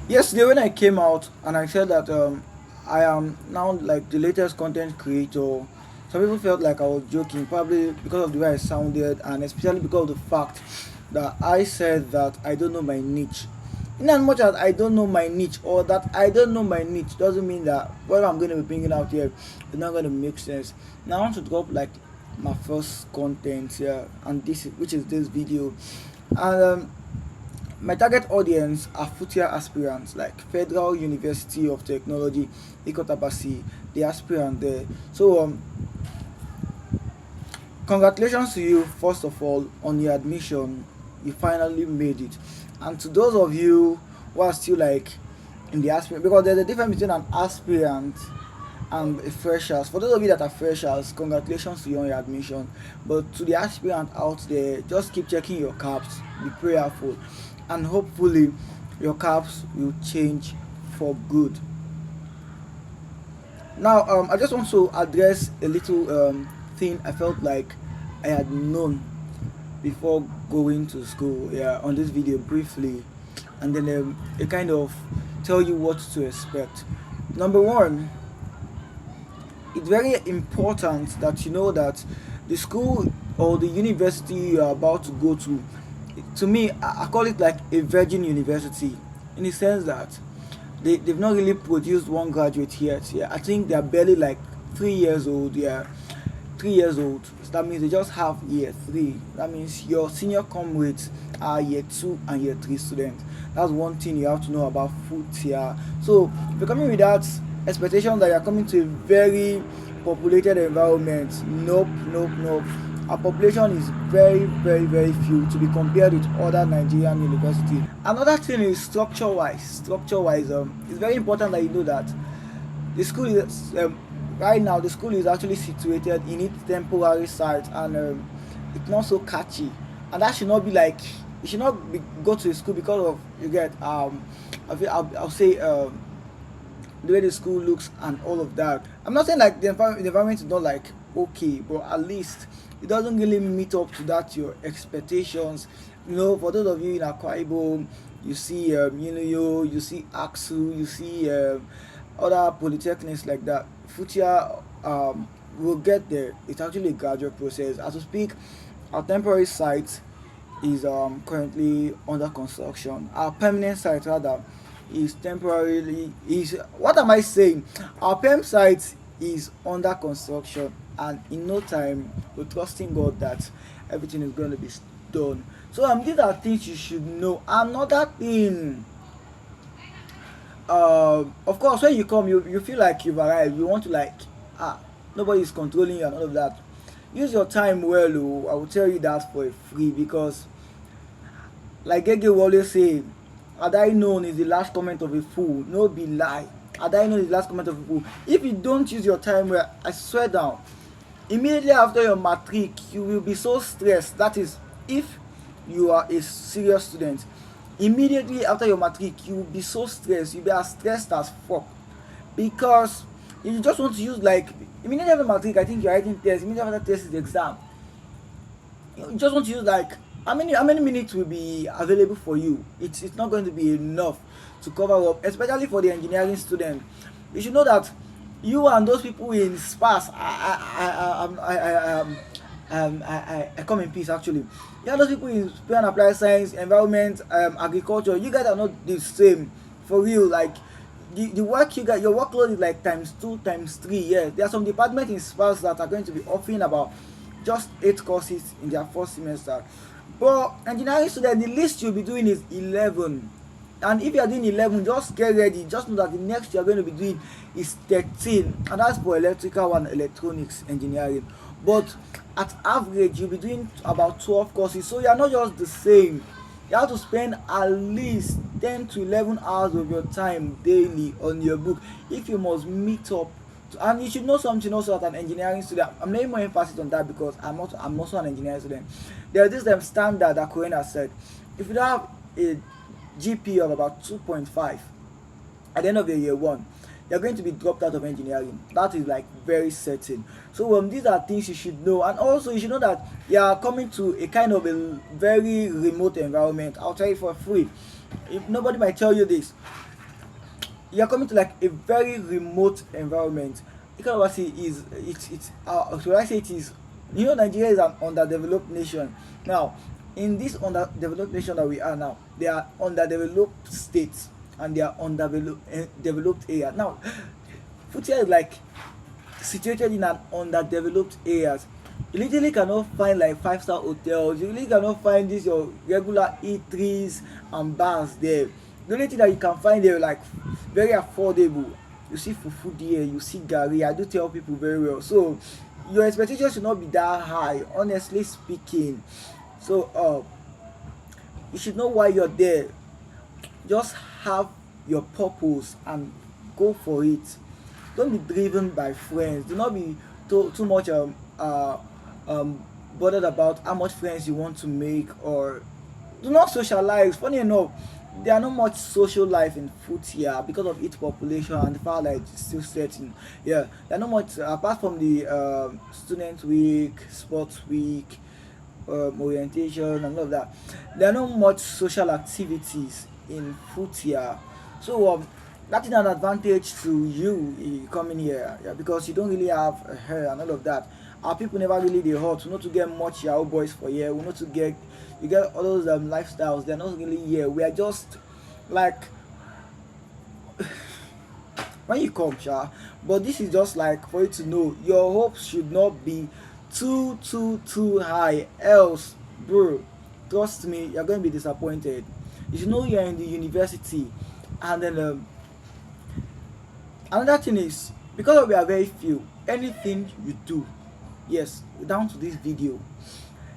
Yesterday when I came out and I said that I am now like the latest content creator, some people felt like I was joking, probably because of the way I sounded, and especially because of the fact that I said that I don't know my niche. In as much as I don't know my niche, or that I don't know my niche, doesn't mean that what I'm going to be bringing out here is not going to make sense. Now I want to drop like my first content here, and which is this video, and my target audience are Futia aspirants, like Federal University of Technology, Ikotabasi, the aspirant there. So, congratulations to you, first of all, on your admission. You finally made it. And to those of you who are still like in the aspirant, because there's a difference between an aspirant and a freshers. For those of you that are freshers, congratulations to you on your admission. But to the aspirant out there, just keep checking your caps, be prayerful, and hopefully your caps will change for good. Now, I just want to address a little thing I felt like I had known before going to school. Yeah, on this video briefly, and then a kind of tell you what to expect. Number one, it's very important that you know that the school or the university you are about to go to me, I call it like a virgin university, in the sense that they've not really produced one graduate yet. Yeah, I think they're barely like 3 years old. Yeah, 3 years old. So that means they just have year three. That means your senior comrades are year two and year three students. That's one thing you have to know about Futia. So if you're coming with that expectation that you're coming to a very populated environment, nope, nope, nope. Our population is very, very, very few to be compared with other Nigerian universities. Another thing is structure wise. Structure wise, it's very important that you know that the school is right now the school is actually situated in its temporary site, and it's not so catchy, and that should not be like you should not go to a school because of you get I'll say the way the school looks and all of that. I'm not saying like the environment is not like okay, but at least it doesn't really meet up to that your expectations. You know, for those of you in Akwa Ibom, you see you see AXU, you see other polytechnics like that. Futia will get there. It's actually a gradual process. As we speak, our temporary site is currently under construction. Our permanent site rather is temporarily is what am I saying? Our perm site is under construction, and in no time we're trusting God that everything is going to be done. So these are things you should know. Another thing, of course, when you come, you feel like you've arrived. You want to like nobody is controlling you and all of that. Use your time well. Oh, I will tell you that for a free, because like Gege will always say, had I known is the last comment of a fool. No be lie. Had I known is the last comment of a fool. If you don't use your time well, I swear down, immediately after your matric, you will be so stressed. That is, if you are a serious student, immediately after your matric, you will be so stressed. You'll be as stressed as fuck, because you just want to use like immediately after matric. I think you're writing test. Immediately after test is the exam. You just want to use like how many minutes will be available for you. It's not going to be enough to cover up, especially for the engineering student. You should know that you and those people in spas I come in peace actually. You and those people in spray and applied science, environment, agriculture, you guys are not the same for real. Like the work you got, your workload is like times two, times three. Yeah, there are some departments in spas that are going to be offering about just 8 courses in their first semester. But engineering student, the least you'll be doing is 11. And if you are doing 11, just get ready. Just know that the next you are going to be doing is 13. And that's for electrical and electronics engineering. But at average, you'll be doing about 12 courses. So you are not just the same. You have to spend at least 10 to 11 hours of your time daily on your book if you must meet up. And you should know something also as an engineering student. I'm laying more emphasis on that because I'm also an engineering student. There is this standard that Cohen has said. If you don't have a GP of about 2.5 at the end of the year one, you're going to be dropped out of engineering. That is like very certain. So these are things you should know, and also you should know that you are coming to a kind of a very remote environment. I'll tell you for free. If nobody might tell you this, you're coming to like a very remote environment. You can see is it's should I say it is, you know, Nigeria is an underdeveloped nation. Now, in this underdeveloped nation that we are now, they are underdeveloped states and they are underdeveloped developed area. Now, Futia is like situated in an underdeveloped areas. You literally cannot find like five-star hotels. You really cannot find this your regular eateries and bars there. The only thing that you can find there like very affordable. You see fufu there, you see gari. I do tell people very well. So your expectations should not be that high, honestly speaking. So you should know why you're there. Just have your purpose and go for it. Don't be driven by friends. Do not be too much um bothered about how much friends you want to make, or do not socialize. Funny enough, there are not much social life in Futia because of its population and the fact that it's still certain. Yeah, there are not much apart from the student week, sports week, orientation and all of that. There are not much social activities in Futia. So that is an advantage to you coming here, yeah, because you don't really have a hair and all of that. Our people never really they hot. We not to get much Yahoo boys for here. We not to get you get all those lifestyles. They're not really here. We are just like when you come, sha. But this is just like for you to know your hopes should not be too high. Else, bro, trust me, you're going to be disappointed. You should know you're in the university, and then another thing is because we are very few. Anything you do, yes, down to this video,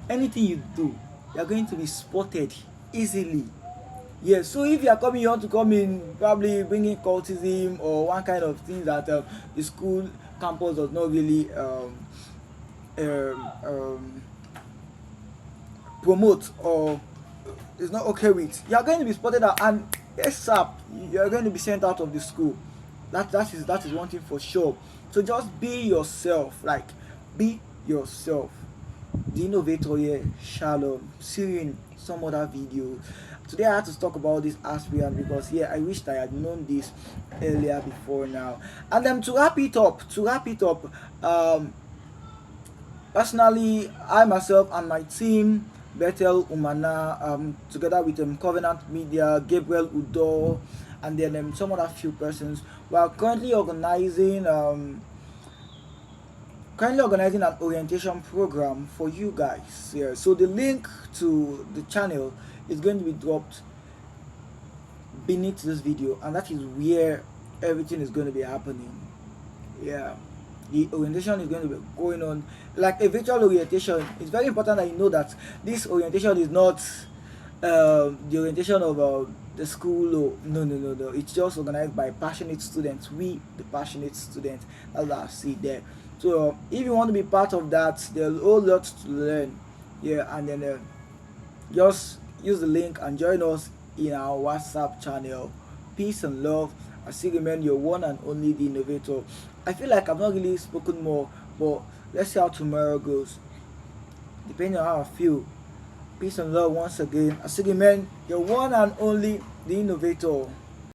anything you do, you're going to be spotted easily. Yes, so if you are coming, you want to come in probably bringing cultism or one kind of thing that the school campus does not really um, um, promote or is not okay with, you are going to be spotted out and ASAP you are going to be sent out of the school. That is one thing for sure. So just be yourself, like be yourself. The innovator here, Shalom. See you in some other video. Today I had to talk about this aspirant because yeah, I wished I had known this earlier before now. And then to wrap it up, personally, I myself and my team, Bethel Umana, together with Covenant Media, Gabriel Udo, and then some other few persons, we are currently organizing an orientation program for you guys. Yeah, so the link to the channel is going to be dropped beneath this video, and that is where everything is going to be happening. Yeah, the orientation is going to be going on like a virtual orientation. It's very important that you know that this orientation is not the orientation of the school. Or, no, it's just organized by passionate students. We the passionate students, that's what I see there. So if you want to be part of that, there's a whole lot to learn. Yeah, and then just use the link and join us in our WhatsApp channel. Peace and love. I still remain your one and only the innovator. I feel like I've not really spoken more, but let's see how tomorrow goes. Depending on how I feel. Peace and love once again. I still remain your one and only the innovator.